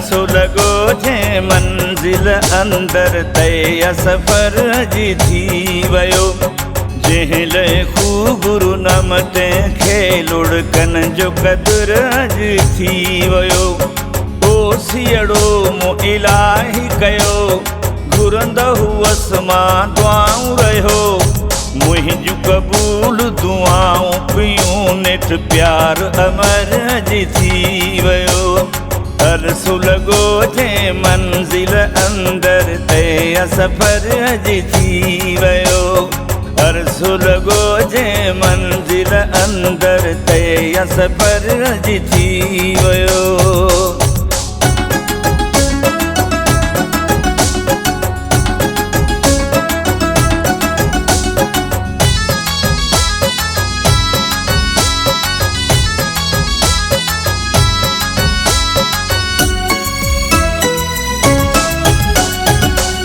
अरसो लगो जे मंजिल अंदर तय सफ़र जी थी वियो। जंहिं लाइ ख़ूब गुरु नम तंहिंखे लुड़कन जो क़दुर अॼु थी वियो। ओ सियड़ो मूं इलाही कयो घुरंदो हुअसि मां दुआऊं रहियो। मुंहिंजूं क़बूल दुआऊं पियूं नेठ प्यार अमर जी थी वियो। अरसो लॻो जे मंज़िल अंदर तय सफ़र जी थी वियो। अरसो लॻो जे मंज़िल अंदर तय सफ़र जी थी वियो।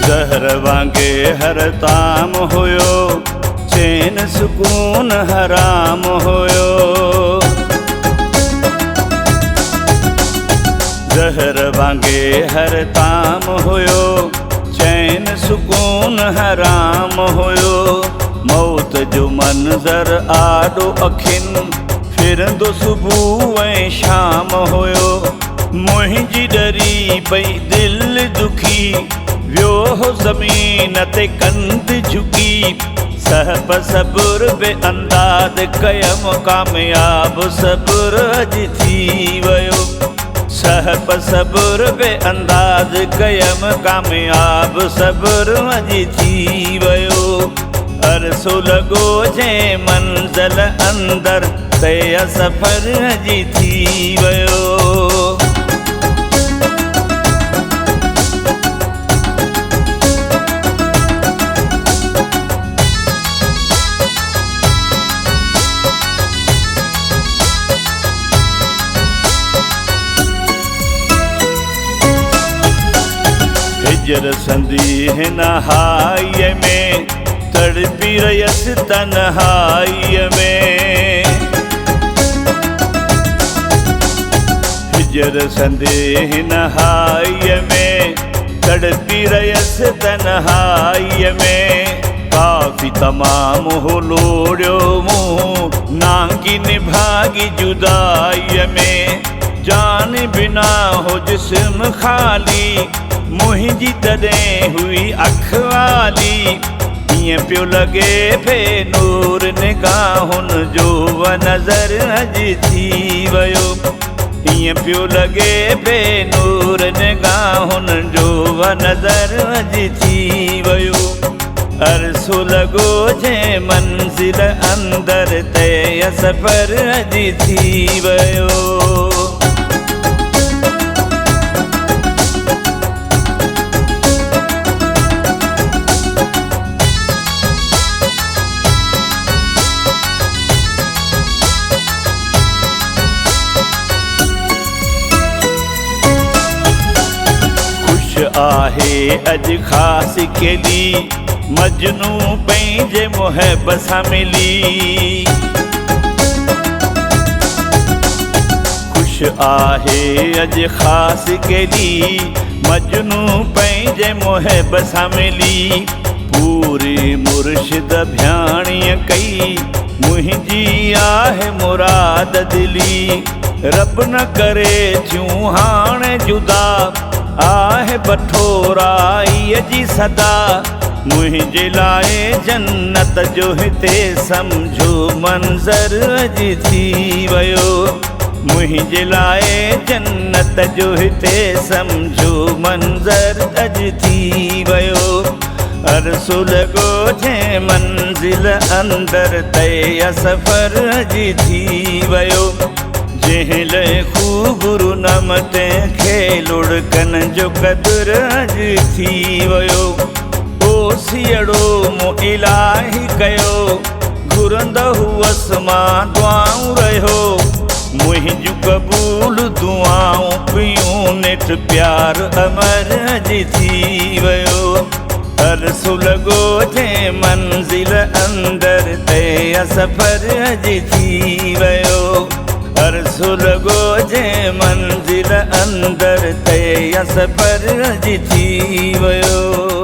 ज़हर वांगे हर ताम हुयो चैन सुकून हराम हुयो। ज़हर वांगे हर ताम हुयो चैन सुकून हराम हुयो। मौत जो मंज़र आॾो अखियुनि फिरंदो सुबुह ऐं शाम हुयो। मुंहिंजी डरी पई दिलि दुखी वियो हो ज़मीन ते कंध झुकी। सहब सब्र बे अंदाज़ कयम कामयाब सब्र अॼु थी वियो। सहब सब्र बे अंदाज़ कयम कामयाब सब्र अॼु थी वियो। अरसो लॻो जे मंज़िल अंदर तय सफ़र अॼु थी वियो। हिजर संदी हिन हाईअ में तड़पी रहियसि तन्हाईअ में। हिजर संदी हिन हाईअ में तड़पी रहियसि तन्हाईअ में। काफ़ी तमाम हो लोड़ियो मूं नांगी निभागी जुदाईअ में। जान बिना हो जिस्म ख़ाली मुंहिंजी तॾहिं हुई अख वाली। ईअं पियो लॻे पे नूर निगाहुनि जो नज़र अॼु थी वियो। ईअं पियो लॻे पे नूर निगाहुनि जो नज़र अॼु थी वियो। अरसो लॻो जे मंज़िल अंदर तय सफ़र अॼु थी वियो। आहे अॼु ख़ासि केली मजनू पंहिंजे मुहब सां मिली। ख़ुशि आहे अॼु ख़ासि केली मजनू पंहिंजे मुहब सां मिली। पूरी मुर्शिद भ्याणीअ कई मुंहिंजी आहे मुराद दिली। रब न करे थियूं हाणे जुदा आहे बठोराईअ जी सदा। मुंहिंजे लाइ जन्नत जो हिते सम्झो मंज़र अॼु थी वियो। मुंहिंजे लाइ जन्नत जो हिते सम्झो मंज़र अॼु थी वियो। अरसो लॻो जे मंज़िल अंदर तय सफ़र अॼु थी वियो। जंहिं लाइ ख़ूब गुरु नम तंहिंखे लुड़कन जो क़दुर अॼु थी वियो। ओ सियड़ो मूं इलाही कयो घुरंदो हुअसि मां दुआऊं रहियो। मुंहिंजूं क़बूल दुआऊं पियूं नेठ प्यार अमर अॼु थी वियो। अरसो लॻो जे मंज़िल अंदर तय सफ़र अॼु थी वियो। अर्ज़ु लॻो जे मंज़िल अंदर ते सफ़र अॼु थी वियो।